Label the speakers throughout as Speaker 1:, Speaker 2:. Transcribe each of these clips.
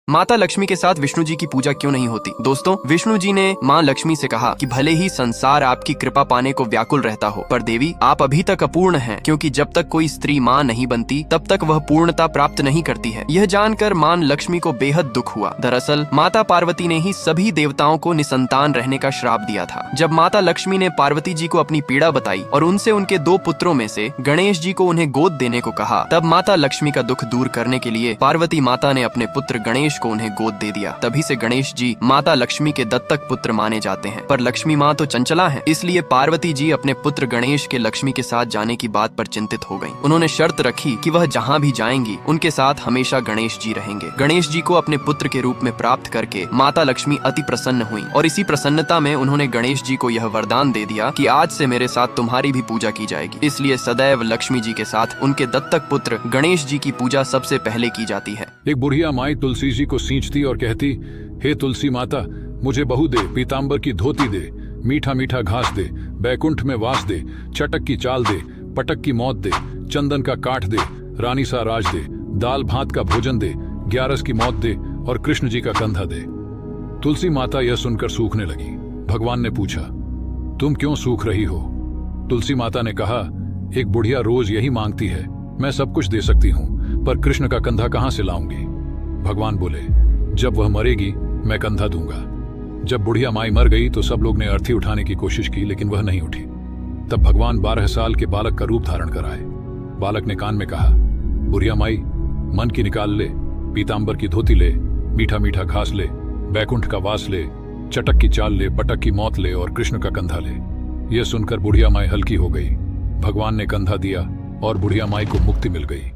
Speaker 1: माता लक्ष्मी के साथ विष्णु जी की पूजा क्यों नहीं होती? दोस्तों, विष्णु जी ने माँ लक्ष्मी से कहा कि भले ही संसार आपकी कृपा पाने को व्याकुल रहता हो, पर देवी आप अभी तक अपूर्ण हैं, क्योंकि जब तक कोई स्त्री माँ नहीं बनती तब तक वह पूर्णता प्राप्त नहीं करती है। यह जानकर माँ लक्ष्मी को बेहद दुख हुआ। दरअसल माता पार्वती ने ही सभी देवताओं को निसंतान रहने का श्राप दिया था। जब माता लक्ष्मी ने पार्वती जी को अपनी पीड़ा बताई और उनसे उनके 2 पुत्रों में से गणेश जी को उन्हें गोद देने को कहा, तब माता लक्ष्मी का दुख दूर करने के लिए पार्वती माता ने अपने पुत्र गणेश को उन्हें गोद दे दिया। तभी से गणेश जी माता लक्ष्मी के दत्तक पुत्र माने जाते हैं। पर लक्ष्मी माँ तो चंचला है, इसलिए पार्वती जी अपने पुत्र गणेश के लक्ष्मी के साथ जाने की बात पर चिंतित हो गयी। उन्होंने शर्त रखी कि वह जहाँ भी जाएंगी उनके साथ हमेशा गणेश जी रहेंगे। गणेश जी को अपने पुत्र के रूप में प्राप्त करके माता लक्ष्मी अति प्रसन्न हुई और इसी प्रसन्नता में उन्होंने गणेश जी को यह वरदान दे दिया कि आज से मेरे साथ तुम्हारी भी पूजा की जाएगी। इसलिए सदैव लक्ष्मी जी के साथ उनके दत्तक पुत्र गणेश जी की पूजा सबसे पहले की जाती है।
Speaker 2: एक बुढ़िया माई तुलसी जी को सींचती और कहती, हे तुलसी माता, मुझे बहू दे, पीताम्बर की धोती दे, मीठा मीठा घास दे, बैकुंठ में वास दे, चटक की चाल दे, पटक की मौत दे, चंदन का काठ दे, रानी सा राज दे, दाल भात का भोजन दे, 11 की मौत दे और कृष्ण जी का कंधा दे। तुलसी माता यह सुनकर सूखने लगी। भगवान ने पूछा, तुम क्यों सूख रही हो? तुलसी माता ने कहा, एक बुढ़िया रोज यही मांगती है, मैं सब कुछ दे सकती हूँ, पर कृष्ण का कंधा कहाँ से लाऊंगी? भगवान बोले, जब वह मरेगी मैं कंधा दूंगा। जब बुढ़िया माई मर गई तो सब लोग ने अर्थी उठाने की कोशिश की, लेकिन वह नहीं उठी। तब भगवान 12 साल के बालक का रूप धारण कर आए। बालक ने कान में कहा, बुढ़िया माई, मन की निकाल ले, पीताम्बर की धोती ले, मीठा मीठा घास ले, बैकुंठ का वास ले, चटक की चाल ले, पटक की मौत ले और कृष्ण का कंधा ले। यह सुनकर बुढ़िया माई हल्की हो गई। भगवान ने कंधा दिया और बुढ़िया माई को मुक्ति मिल गई।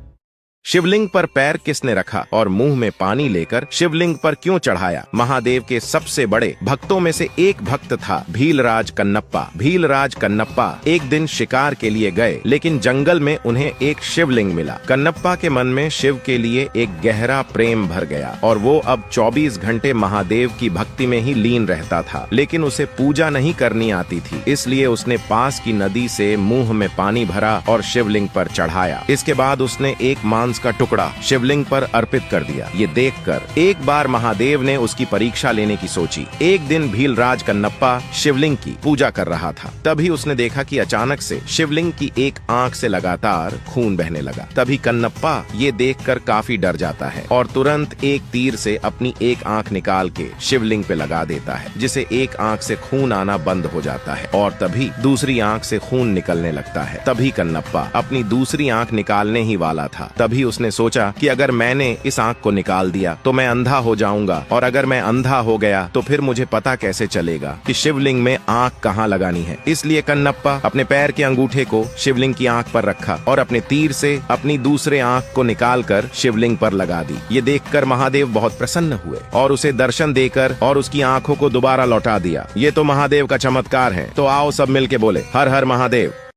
Speaker 3: शिवलिंग पर पैर किसने रखा और मुंह में पानी लेकर शिवलिंग पर क्यों चढ़ाया? महादेव के सबसे बड़े भक्तों में से एक भक्त था भीलराज कन्नप्पा। भीलराज कन्नप्पा एक दिन शिकार के लिए गए, लेकिन जंगल में उन्हें एक शिवलिंग मिला। कन्नप्पा के मन में शिव के लिए एक गहरा प्रेम भर गया और वो अब 24 घंटे महादेव की भक्ति में ही लीन रहता था। लेकिन उसे पूजा नहीं करनी आती थी, इसलिए उसने पास की नदी से मुंह में पानी भरा और शिवलिंग पर चढ़ाया। इसके बाद उसने एक मांस का टुकड़ा शिवलिंग पर अर्पित कर दिया। ये देखकर एक बार महादेव ने उसकी परीक्षा लेने की सोची। एक दिन भीलराज कन्नप्पा शिवलिंग की पूजा कर रहा था। तभी उसने देखा कि अचानक से शिवलिंग की एक आंख से लगातार खून बहने लगा। तभी कन्नप्पा ये देखकर काफी डर जाता है और तुरंत एक तीर से अपनी एक आंख निकाल के शिवलिंग पे लगा देता है, जिसे एक आंख से खून आना बंद हो जाता है और तभी दूसरी आंख से खून निकलने लगता है। तभी कन्नप्पा अपनी दूसरी आंख निकालने ही वाला था। तभी उसने सोचा कि अगर मैंने इस आंख को निकाल दिया तो मैं अंधा हो जाऊंगा, और अगर मैं अंधा हो गया तो फिर मुझे पता कैसे चलेगा कि शिवलिंग में आंख कहाँ लगानी है। इसलिए कन्नप्पा अपने पैर के अंगूठे को शिवलिंग की आंख पर रखा और अपने तीर से अपनी दूसरे आंख को निकालकर शिवलिंग पर लगा दी। ये देखकर महादेव बहुत प्रसन्न हुए और उसे दर्शन देकर और उसकी आंखों को दोबारा लौटा दिया। ये तो महादेव का चमत्कार है। तो आओ सब मिलके बोले, हर हर महादेव।